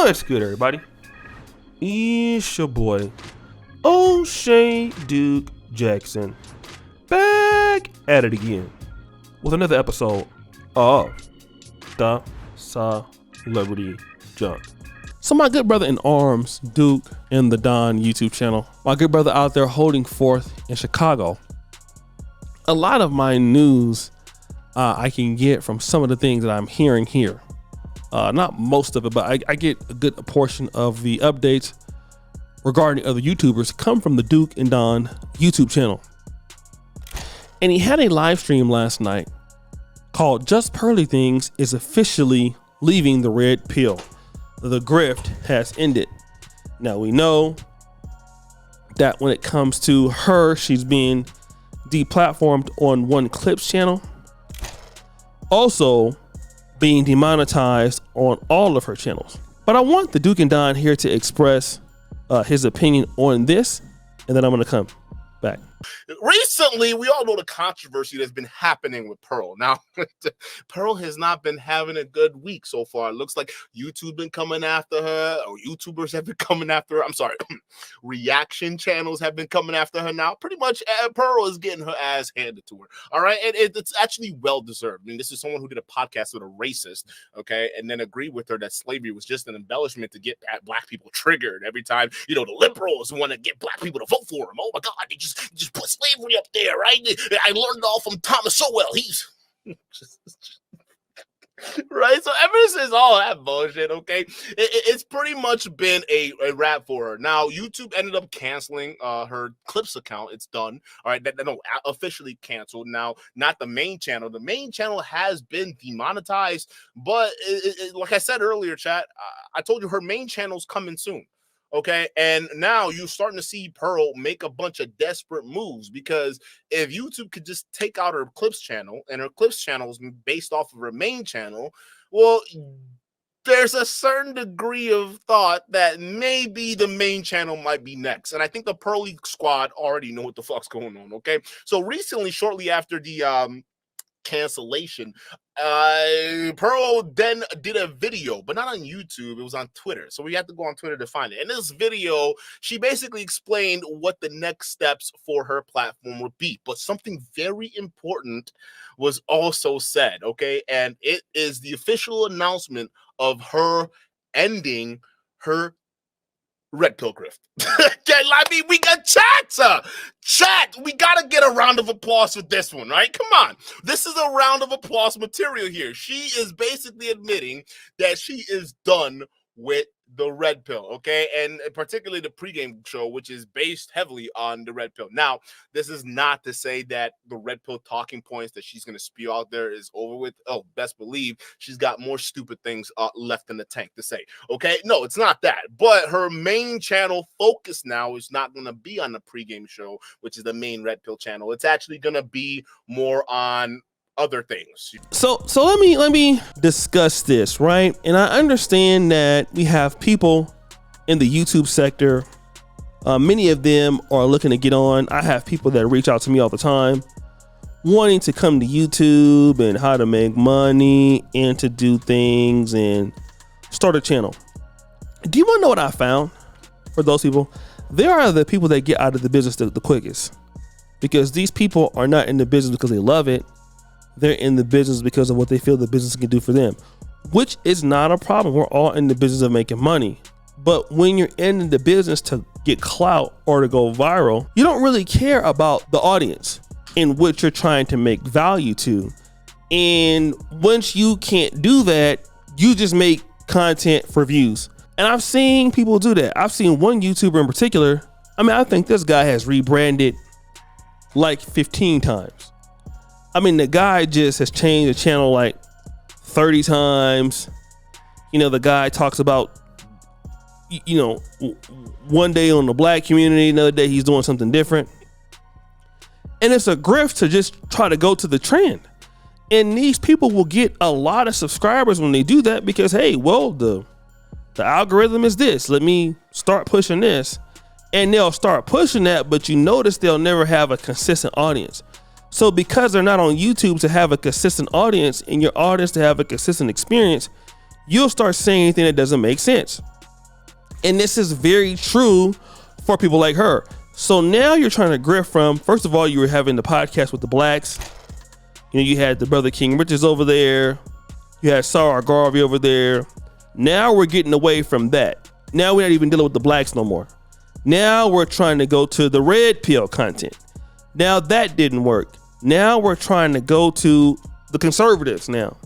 What's good, everybody? It's your boy, O'Shea Duke Jackson, back at it again with another episode of the Celebrity Junk. So my good brother in arms, Duke, in the Don YouTube channel, my good brother out there holding forth in Chicago. A lot of my news I can get from some of the things that I'm hearing here. Not most of it, but I get a good portion of the updates regarding other YouTubers come from the Duke and Don YouTube channel. And he had a live stream last night called Just Pearly Things is officially leaving the red pill. The grift has ended. Now we know that when it comes to her, she's being deplatformed on One Clips channel. Also being demonetized on all of her channels. But I want the Duke and Don here to express his opinion on this, and then I'm gonna come back. Recently, we all know the controversy that's been happening with Pearl. Now, Pearl has not been having a good week so far. It looks like YouTube been coming after her, or YouTubers have been coming after her. I'm sorry, reaction channels have been coming after her now. Pretty much, Pearl is getting her ass handed to her. All right, and it's actually well-deserved. I mean, this is someone who did a podcast with a racist, okay, and then agreed with her that slavery was just an embellishment to get black people triggered every time, you know, the liberals want to get black people to vote for them. Oh my God, they just put slavery up there, right? I learned it all from Thomas Sowell. He's right. So ever since all that bullshit, okay, it's pretty much been a wrap for her. Now, YouTube ended up canceling her Clips account. It's done. All right, no, officially canceled. Now, not the main channel. The main channel has been demonetized, but like I said earlier, chat, I told you her main channel's coming soon. Okay, and now you're starting to see Pearl make a bunch of desperate moves, because if YouTube could just take out her Clips channel, and her Clips channel is based off of her main channel, well, there's a certain degree of thought that maybe the main channel might be next. And I think the Pearly squad already know what the fuck's going on, okay? So recently, shortly after the cancellation, Pearl then did a video, but not on YouTube. It was on Twitter, so we had to go on Twitter to find it. In this video, she basically explained what the next steps for her platform would be, but something very important was also said, okay? And it is the official announcement of her ending her red pill grift. I mean, we got chat. We gotta get a round of applause for this one, right? Come on. This is a round of applause material here. She is basically admitting that she is done with the red pill, okay? And particularly the pregame show, which is based heavily on the red pill. Now, this is not to say that the red pill talking points that she's going to spew out there is over with. Oh, best believe she's got more stupid things left in the tank to say, okay? No, it's not that. But her main channel focus now is not going to be on the pregame show, which is the main red pill channel. It's actually going to be more on other things. So let me discuss this, right? And I understand that we have people in the YouTube sector. Many of them are looking to get on. I have people that reach out to me all the time wanting to come to YouTube and how to make money and to do things and start a channel. Do you want to know what I found for those people? They are the people that get out of the business the quickest, because these people are not in the business because they love it. They're in the business because of what they feel the business can do for them, which is not a problem. We're all in the business of making money. But when you're in the business to get clout or to go viral, you don't really care about the audience in which you're trying to make value to. And once you can't do that, you just make content for views. And I've seen people do that. I've seen one YouTuber in particular. I mean, I think this guy has rebranded like 15 times. I mean, the guy just has changed the channel like 30 times. You know, the guy talks about, you know, one day on the black community, another day he's doing something different. And it's a grift to just try to go to the trend. And these people will get a lot of subscribers when they do that because, hey, well, the algorithm is this. Let me start pushing this. And they'll start pushing that, but you notice they'll never have a consistent audience. So because they're not on YouTube to have a consistent audience and your audience to have a consistent experience, you'll start saying anything that doesn't make sense. And this is very true for people like her. So now you're trying to grift from, first of all, you were having the podcast with the blacks. You know, you had the brother King Richards over there. You had Sarah Garvey over there. Now we're getting away from that. Now we're not even dealing with the blacks no more. Now we're trying to go to the red pill content. Now that didn't work. Now we're trying to go to the conservatives now.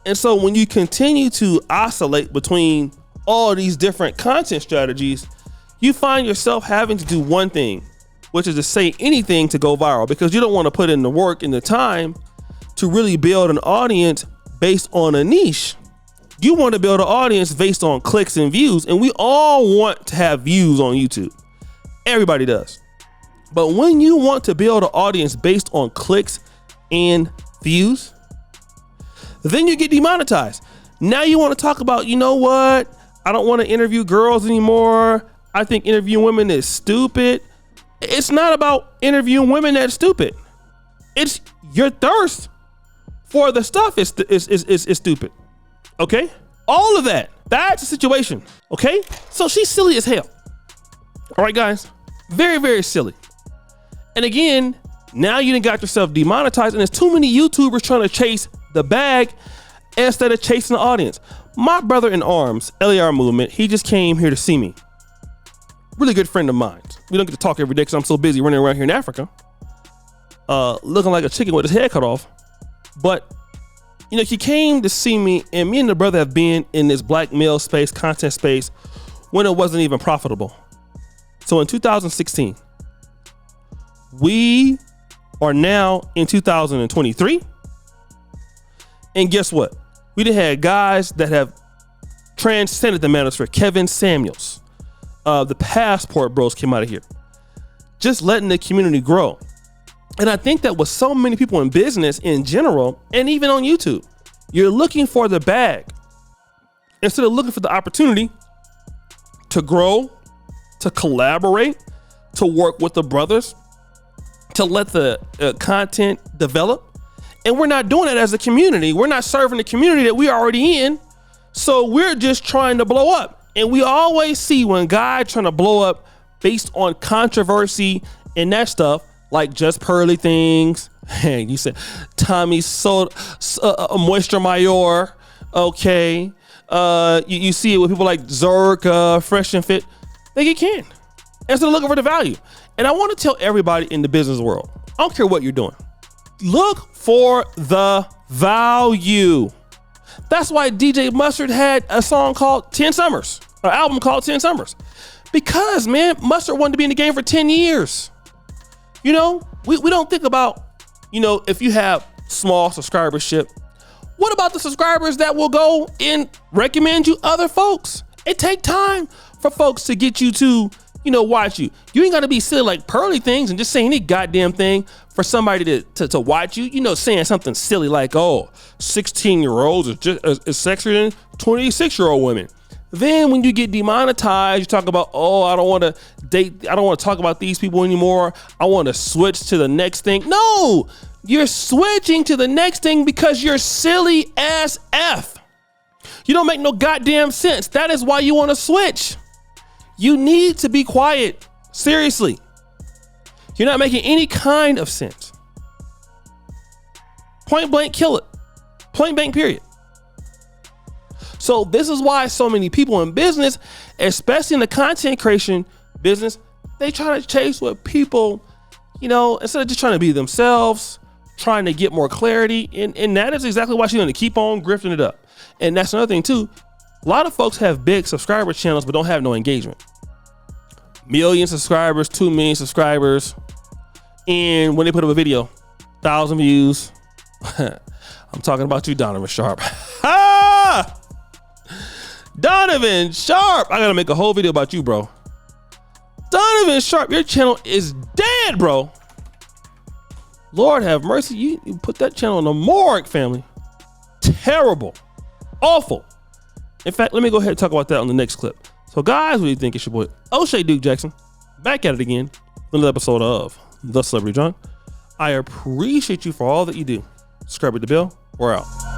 And so when you continue to oscillate between all these different content strategies, you find yourself having to do one thing, which is to say anything to go viral, because you don't want to put in the work and the time to really build an audience based on a niche. You want to build an audience based on clicks and views, and we all want to have views on YouTube. Everybody does. But when you want to build an audience based on clicks and views, then you get demonetized. Now you want to talk about, you know what? I don't want to interview girls anymore. I think interviewing women is stupid. It's not about interviewing women that's stupid. It's your thirst for the stuff is stupid. Okay? All of that. That's the situation. Okay? So she's silly as hell. All right, guys? Very, very silly. And again, now you done got yourself demonetized, and there's too many YouTubers trying to chase the bag instead of chasing the audience. My brother in arms, LAR movement, he just came here to see me. Really good friend of mine. We don't get to talk every day because I'm so busy running around here in Africa, looking like a chicken with his head cut off. But you know, he came to see me, and me and the brother have been in this black male space, content space, when it wasn't even profitable. So in 2016, we are now in 2023. And guess what? We done had guys that have transcended the manosphere. Kevin Samuels, the Passport Bros came out of here, just letting the community grow. And I think that with so many people in business in general, and even on YouTube, you're looking for the bag instead of looking for the opportunity to grow, to collaborate, to work with the brothers, to let the content develop. And we're not doing that as a community. We're not serving the community that we're already in. So we're just trying to blow up. And we always see when guys trying to blow up based on controversy and that stuff, like Just Pearly Things. Hey, you said Tommy Soda, Moisture Mayor. Okay. You see it with people like Zerk, Fresh and Fit. They get canned instead of looking for the value. And I want to tell everybody in the business world, I don't care what you're doing, look for the value. That's why DJ Mustard had a song called 10 Summers, an album called 10 Summers. Because, man, Mustard wanted to be in the game for 10 years. You know, we don't think about, you know, if you have small subscribership, what about the subscribers that will go and recommend you other folks? It take time for folks to get you to, you know, watch you. You ain't got to be silly like Pearly Things and just saying any goddamn thing for somebody to watch you. You know, saying something silly like, oh, 16-year-olds is sexier than 26-year-old women. Then when you get demonetized, you talk about, oh, I don't want to date. I don't want to talk about these people anymore. I want to switch to the next thing. No, you're switching to the next thing because you're silly as F. You don't make no goddamn sense. That is why you want to switch. You need to be quiet. Seriously. You're not making any kind of sense. Point blank, kill it. Point blank, period. So this is why so many people in business, especially in the content creation business, they try to chase what people, you know, instead of just trying to be themselves, trying to get more clarity. And that is exactly why she's going to keep on grifting it up. And that's another thing too. A lot of folks have big subscriber channels, but don't have no engagement. 1 million subscribers, 2 million subscribers. And when they put up a video, 1,000 views. I'm talking about you, Donovan Sharp. Ha! Donovan Sharp. I got to make a whole video about you, bro. Donovan Sharp, your channel is dead, bro. Lord have mercy. You put that channel in the morgue, family. Terrible. Awful. In fact, let me go ahead and talk about that on the next clip. So guys, what do you think? It's your boy O'Shea Duke Jackson back at it again. Another episode of The Celebrity Drunk. I appreciate you for all that you do. Subscribe to the bell. We're out.